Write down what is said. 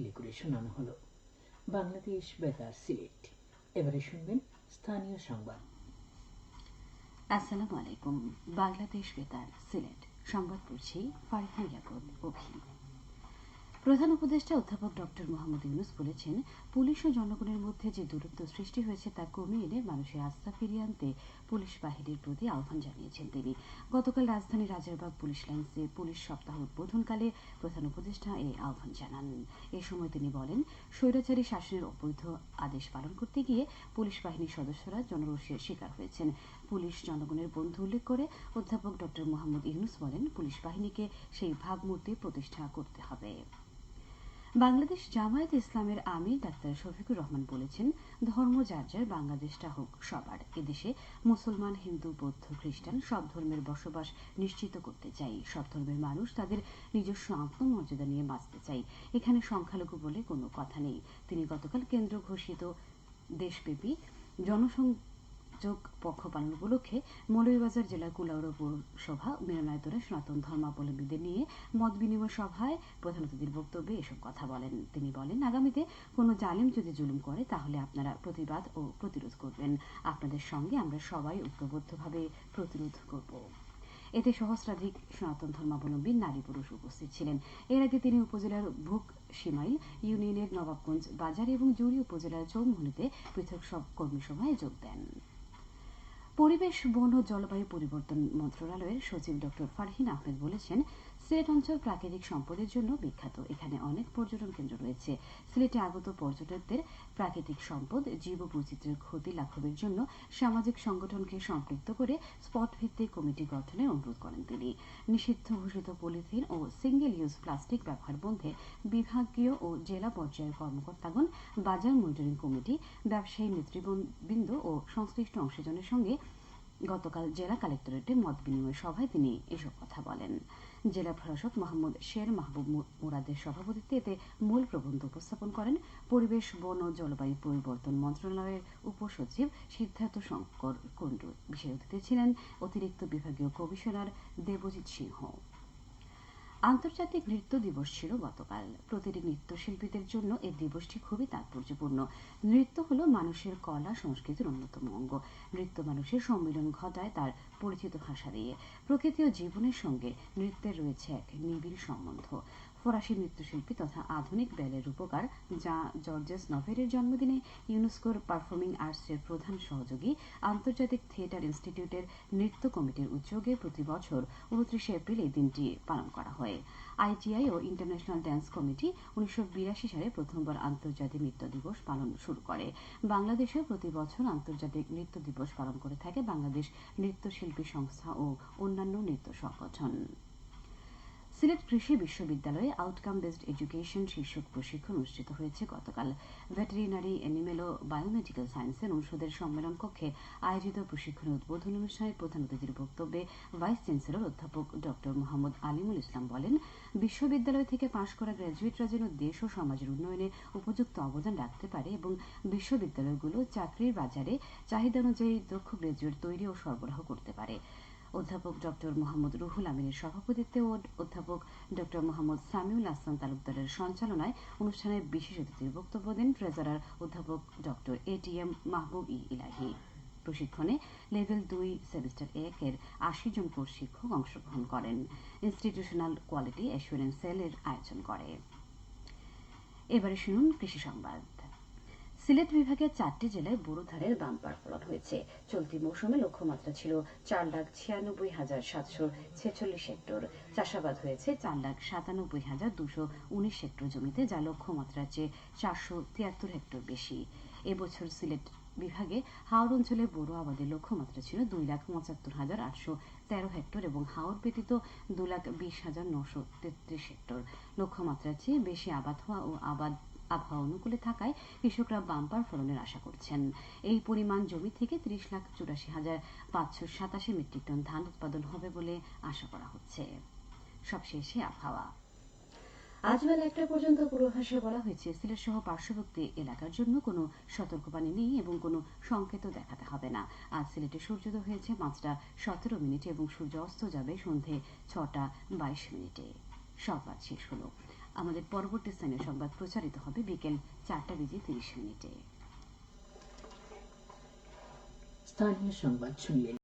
মিলে করে শোনানো হলো। বাংলাদেশ বেতার সিলেট। এবারে শুনবেন স্থানীয় সংবাদ। আসসালামু আলাইকুম। বাংলাদেশ বেতার সিলেট সংবাদ পড়ছি ফারিহা ইয়াকুব অভি। প্রধান উপদেষ্টা অধ্যাপক ডক্টর মোহাম্মদ ইউনূস বলেছেন, পুলিশ ও জনগণের মধ্যে যে দূরত্ব সৃষ্টি হয়েছে তা কমিয়ে এনে মানুষের আস্থা ফিরিয়ে আনতে পুলিশ বাহিনীর প্রতি আহ্বান জানিয়েছেন তিনি। গতকাল রাজধানীর রাজারবাগ পুলিশ লাইন্সে পুলিশ সপ্তাহ উদ্বোধনকালে প্রধান উপদেষ্টা এই আহ্বান জানান। এ সময় তিনি বলেন, স্বৈরাচারী শাসনের অবৈধ আদেশ পালন করতে গিয়ে পুলিশ বাহিনীর সদস্যরা জনরোষের শিকার হয়েছেন। পুলিশ জনগণের বন্ধু উল্লেখ করে অধ্যাপক ডক্টর মোহাম্মদ ইউনূস বলেন, পুলিশ বাহিনীকে সেই ভাবমূর্তি প্রতিষ্ঠা করতে হবে। বাংলাদেশ জামায়াত ইসলামের আমির ডাক্তার শফিকুর রহমান বলেছেন, ধর্ম যার যার, বাংলাদেশটা হোক সবার। এদেশে মুসলমান, হিন্দু, বৌদ্ধ, খ্রিস্টান সব ধর্মের বসবাস নিশ্চিত করতে চাই। সব ধর্মের মানুষ তাদের নিজস্ব আত্মমর্যাদা নিয়ে বাঁচতে চাই। এখানে সংখ্যালঘু বলে কোনো কথা নেই। তিনি গতকাল কেন্দ্র ঘোষিত দেশব্যাপী জনসংযোগ পক্ষ পালন উপলক্ষে মৌলভীবাজার জেলার কুলাউড়া পৌরসভা মিলনায়তনে সনাতন ধর্মাবলম্বীদের নিয়ে মত বিনিময় সভায় প্রধান অতিথির বক্তব্যে এসব কথা বলেন। তিনি বলেন, আগামীতে কোনো জালিম যদি জুলুম করে তাহলে আপনারা প্রতিবাদ ও প্রতিরোধ করবেন। আপনাদের সঙ্গে আমরা সবাই ঐক্যবদ্ধভাবে প্রতিরোধ করব। এতে সহস্রাধিক সনাতন ধর্মাবলম্বী নারী পুরুষ উপস্থিত ছিলেন। এর আগে তিনি উপজেলার ভুক সিমাইল ইউনিয়নের নবাবগঞ্জ বাজার এবং জুড়ি উপজেলার চৌমুহনীতে পৃথক সব কর্মী সভায় যোগ দেন। পরিবেশ, বন ও জলবায়ু পরিবর্তন মন্ত্রণালয়ের সচিব ডক্টর ফারহিন আহমেদ বলেছেন, সিলেট অঞ্চল প্রাকৃতিক সম্পদের জন্য বিখ্যাত। এখানে অনেক পর্যটন কেন্দ্র রয়েছে। সিলেটে আগত পর্যটকদের প্রাকৃতিক সম্পদ, জীব বৈচিত্র্যের ক্ষতি লাঘবের জন্য সামাজিক সংগঠনকে সম্পৃক্ত করে স্পট ভিত্তিক কমিটি গঠনের অনুরোধ করেন তিনি। নিষিদ্ধ ঘোষিত পলিথিন ও সিঙ্গেল ইউজ প্লাস্টিক ব্যবহার বন্ধে বিভাগীয় ও জেলা পর্যায়ের কর্মকর্তাগণ, বাজার মনিটরিং কমিটি, ব্যবসায়ী নেতৃবৃন্দ ও সংশ্লিষ্ট অংশীজনের সঙ্গে গতকাল জেলা কালেক্টরেটে মত বিনিময় সভায় তিনি এসব কথা বলেন। জেলা প্রশাসক মোহাম্মদ শের মাহবুব মুরাদের সভাপতিত্বে এতে মূল প্রবন্ধ উপস্থাপন করেন পরিবেশ, বন ও জলবায়ু পরিবর্তন মন্ত্রণালয়ের উপসচিব সিদ্ধার্থ শঙ্কর কুণ্ডু। বিশেষ অতিথি ছিলেন অতিরিক্ত বিভাগীয় কমিশনার দেবজিৎ সিংহ। আন্তর্জাতিক নৃত্য দিবস ছিল গতকাল। প্রতিটি নৃত্যশিল্পীদের জন্য এই দিবসটি খুবই তাৎপর্যপূর্ণ। নৃত্য হল মানুষের কলা সংস্কৃতির অন্যতম অঙ্গ। নৃত্য মানুষের সম্মিলন ঘটায় তার পরিচিত ভাষা দিয়ে। প্রকৃতি ও জীবনের সঙ্গে নৃত্যের রয়েছে এক নিবিড় সম্বন্ধ। ফরাসি নৃত্যশিল্পী তথা আধুনিক ব্যালের রূপকার যা জর্জেস নভেরের জন্মদিনে ইউনেস্কোর পারফর্মিং আর্টসের প্রধান সহযোগী আন্তর্জাতিক থিয়েটার ইনস্টিটিউটের নৃত্য কমিটির উদ্যোগে প্রতি বছর 29 এপ্রিল এই দিনটি পালন করা হয়। আইটিআই ও ইন্টারন্যাশনাল ড্যান্স কমিটি 1982 সালে প্রথমবার আন্তর্জাতিক নৃত্য দিবস পালন শুরু করে। বাংলাদেশেও প্রতি বছর আন্তর্জাতিক নৃত্য দিবস পালন করে থাকে বাংলাদেশ নৃত্যশিল্পী সংস্থা ও অন্যান্য নৃত্য সংগঠন। সিলেট কৃষি বিশ্ববিদ্যালয়ে আউটকাম বেসড এডুকেশন শীর্ষক প্রশিক্ষণ অনুষ্ঠিত হয়েছে গতকাল। ভেটেরিনারি, অ্যানিমেল ও বায়োমেডিক্যাল সায়েন্সের অনুষদের সম্মেলন কক্ষে আয়োজিত প্রশিক্ষণের উদ্বোধন অনুষ্ঠানে প্রধান অতিথির বক্তব্যে ভাইস চ্যান্সেলর অধ্যাপক ডক্টর মোহাম্মদ আলিমুল ইসলাম বলেন, বিশ্ববিদ্যালয় থেকে পাশ করা গ্র্যাজুয়েটরা যেন দেশ ও সমাজের উন্নয়নে উপযুক্ত অবদান রাখতে পারে এবং বিশ্ববিদ্যালয়গুলো চাকরির বাজারে চাহিদা অনুযায়ী দক্ষ গ্র্যাজুয়েট তৈরি ও সরবরাহ করতে পারে। অধ্যাপক ডক্টর মোহাম্মদ রুহুল আমিনের সভাপতিত্বে ও অধ্যাপক ডক্টর মোহাম্মদ সামিউল আহসান তালুকদারের সঞ্চালনায় অনুষ্ঠানে বিশেষ অতিথির বক্তব্য দেন ট্রেজারার অধ্যাপক ডক্টর এটিএম মাহবুব ইলাহি। প্রশিক্ষণে লেভেল 2 সেমিস্টার 1 এর 80 জন কোর্স শিক্ষক অংশগ্রহণ করেন। ইনস্টিটিউশনাল কোয়ালিটি অ্যাসুরেন্স সেল এর আয়োজন করে। এবারে শুনুন কৃষি সংবাদ। সিলেট বিভাগের 4টি জেলায় বোরো ধানের বাম্পার ফলন হয়েছে। চলতি মৌসুমে লক্ষ্যমাত্রা ছিল 4,96,746 হেক্টর। চাষাবাদ হয়েছে 4,97,219 হেক্টর জমিতে, যা লক্ষ্যমাত্রার চেয়ে 473 হেক্টর বেশি। এবছর সিলেট বিভাগে হাওর অঞ্চলে বোরো আবাদের লক্ষ্যমাত্রা ছিল 2,75,813 হেক্টর এবং হাওর ব্যতীত 2,20,933 হেক্টর। লক্ষ্যমাত্রার চেয়ে বেশি আবাদ হওয়া ও আবহাওয়া অনুকূলে থাকায় কৃষকরা বাম্পার ফলনের আশা করছেন। এই পরিমাণ জমি থেকে 30,84,587 মেট্রিক টন ধান উৎপাদন হবে বলে আশা করা হচ্ছে। সবশেষে আবহাওয়া। আজ বেলা 1টা পর্যন্ত পূর্বাভাসে বলা হয়েছে, সিলেট সহ পার্শ্ববর্তী এলাকার জন্য কোনো সতর্কবাণী নেই এবং কোনো সংকেতও দেখাতে হবে না। আজ সিলেটে সূর্যোদয় হয়েছে 5টা17 মিনিটে এবং সূর্য অস্ত যাবে সন্ধে 6টা22 মিনিটে। সংবাদ শেষ হলো। আমাদের পরবর্তী স্থানীয় সংবাদ প্রচারিত হবে বিকেল 4:30 মিনিটে। স্থানীয় সংবাদ শুনলেন।